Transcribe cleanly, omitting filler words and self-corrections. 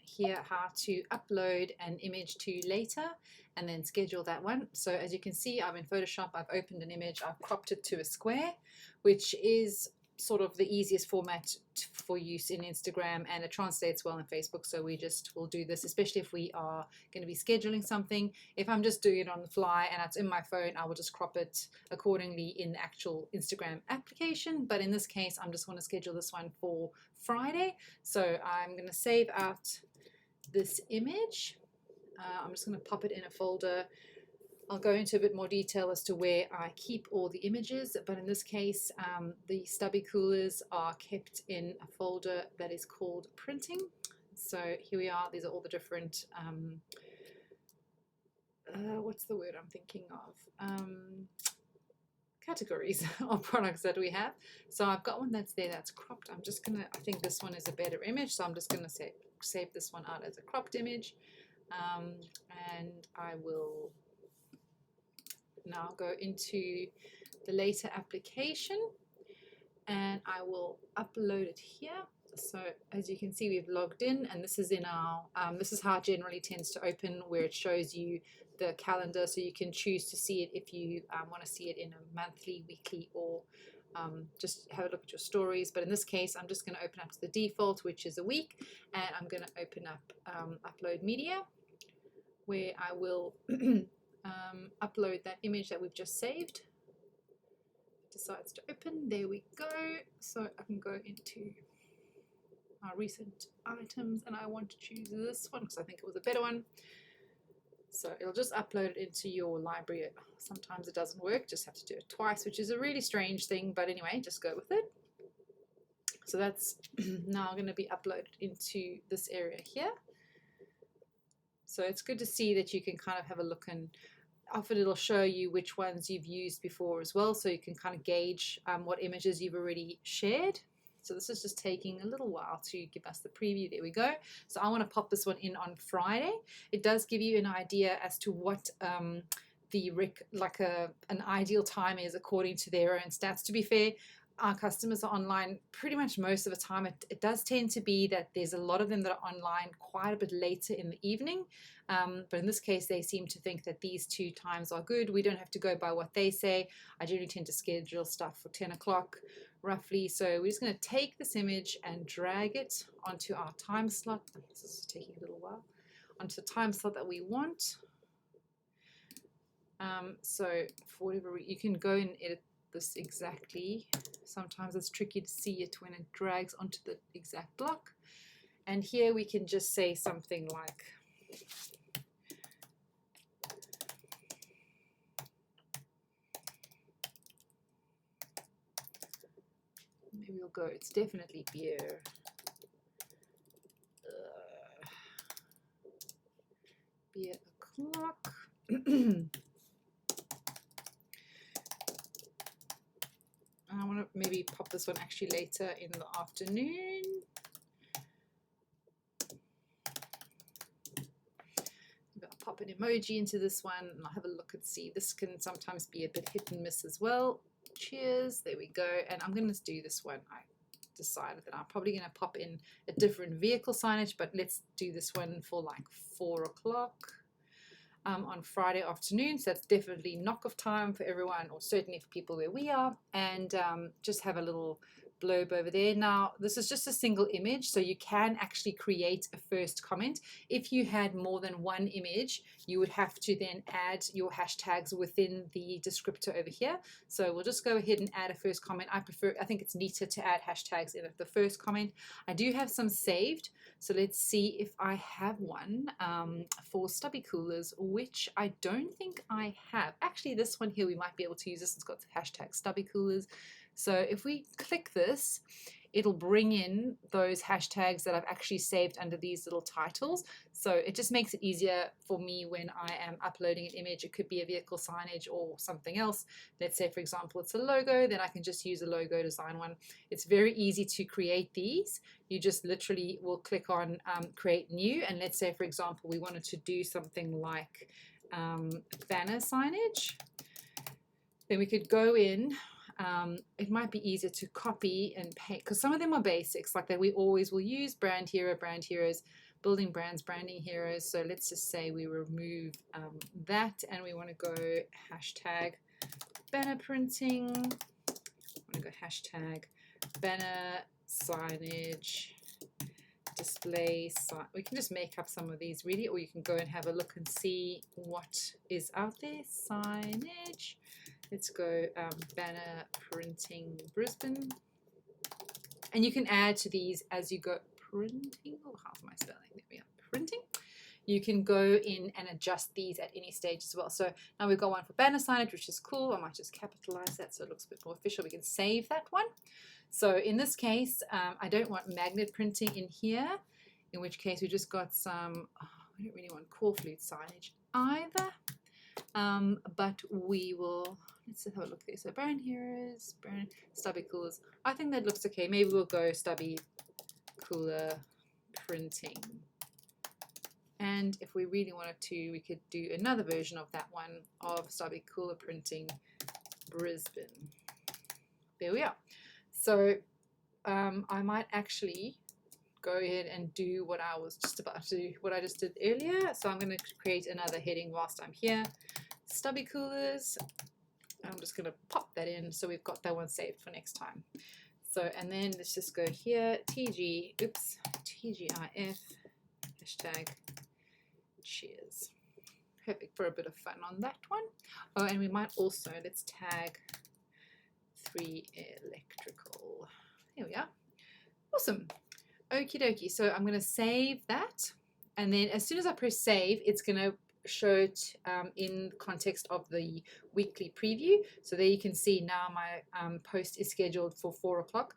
here how to upload an image to later and then schedule that one. So as you can see, I'm in Photoshop, I've opened an image, I've cropped it to a square, which is sort of the easiest format for use in Instagram, and it translates well in Facebook. So we just will do this, especially if we are going to be scheduling something. If I'm just doing it on the fly and it's in my phone, I will just crop it accordingly in the actual Instagram application. But in this case, I'm just going to schedule this one for Friday. So I'm going to save out this image. I'm just going to pop it in a folder. I'll go into a bit more detail as to where I keep all the images, but in this case, the stubby coolers are kept in a folder that is called printing. So here we are. These are all the different, what's the word I'm thinking of? Categories of products that we have. So I've got one that's there that's cropped. I'm just gonna, I think this one is a better image, so I'm just gonna save this one out as a cropped image, and I will now go into the later application and I will upload it here. So as you can see, we've logged in, and this is in our this is how it generally tends to open, where it shows you the calendar, so you can choose to see it if you want to see it in a monthly, weekly, or just have a look at your stories. But in this case, I'm just going to open up to the default, which is a week, and I'm going to open up upload media, where I will upload that image that we've just saved. It decides to open. There we go. So I can go into our recent items, and I want to choose this one because I think it was a better one. So it'll just upload it into your library. Sometimes it doesn't work, just have to do it twice, which is a really strange thing, but anyway, just go with it. So that's now going to be uploaded into this area here. So it's good to see that you can kind of have a look, and often it'll show you which ones you've used before as well, so you can kind of gauge what images you've already shared. So this is just taking a little while to give us the preview. There we go. So I want to pop this one in on Friday. It does give you an idea as to what an ideal time is according to their own stats. To be fair, our customers are online pretty much most of the time. It does tend to be that there's a lot of them that are online quite a bit later in the evening. But in this case, they seem to think that these two times are good. We don't have to go by what they say. I generally tend to schedule stuff for 10 o'clock roughly. So we're just going to take this image and drag it onto our time slot. This is taking a little while. Onto the time slot that we want. So for whatever reason, you can go and edit this exactly. Sometimes it's tricky to see it when it drags onto the exact block. And here we can just say something like, maybe we'll go, it's definitely beer. Beer o'clock. I want to maybe pop this one actually later in the afternoon. I'll pop an emoji into this one and I'll have a look and see. This can sometimes be a bit hit and miss as well. Cheers, there we go. And I'm going to do this one. I decided that I'm probably going to pop in a different vehicle signage, but let's do this one for like 4 o'clock. On Friday afternoon, so that's definitely knock-off time for everyone, or certainly for people where we are, and just have a little blurb over there. Now this is just a single image, so you can actually create a first comment. If you had more than one image, you would have to then add your hashtags within the descriptor over here. So we'll just go ahead and add a first comment. I think it's neater to add hashtags in the first comment. I do have some saved, so let's see if I have one for stubby coolers, which I don't think I have. Actually, this one here, we might be able to use this. It's got the hashtag stubby coolers. So if we click this, it'll bring in those hashtags that I've actually saved under these little titles. So it just makes it easier for me when I am uploading an image. It could be a vehicle signage or something else. Let's say, for example, it's a logo, then I can just use a logo design one. It's very easy to create these. You just literally will click on create new. And let's say, for example, we wanted to do something like banner signage. Then we could go in. It might be easier to copy and paste because some of them are basics like that we always will use, brand hero, brand heroes, building brands, branding heroes. So let's just say we remove that, and we want to go hashtag banner printing. I'm going to go hashtag banner signage display sign. We can just make up some of these really, or you can go and have a look and see what is out there. Signage. Let's go banner printing Brisbane. And you can add to these as you go. Printing. Oh, how's my spelling? There we are. Printing. You can go in and adjust these at any stage as well. So now we've got one for banner signage, which is cool. I might just capitalize that so it looks a bit more official. We can save that one. So in this case, I don't want magnet printing in here, in which case we just got some, I don't really want core flute signage either. But we will, let's have a look there. So brand heroes, brand stubby coolers. I think that looks okay. Maybe we'll go stubby cooler printing. And if we really wanted to, we could do another version of that one of stubby cooler printing Brisbane. There we are. So I might actually go ahead and do what I was just about to do, what I just did earlier. So I'm going to create another heading whilst I'm here. Stubby coolers. I'm just going to pop that in so we've got that one saved for next time. So, and then let's just go here, TGIF, hashtag cheers. Perfect for a bit of fun on that one. Oh, and we might also, let's tag 3 electrical. There we are. Awesome. Okie dokie. So I'm going to save that. And then as soon as I press save, it's going to show it in context of the weekly preview. So there you can see now my post is scheduled for 4 o'clock.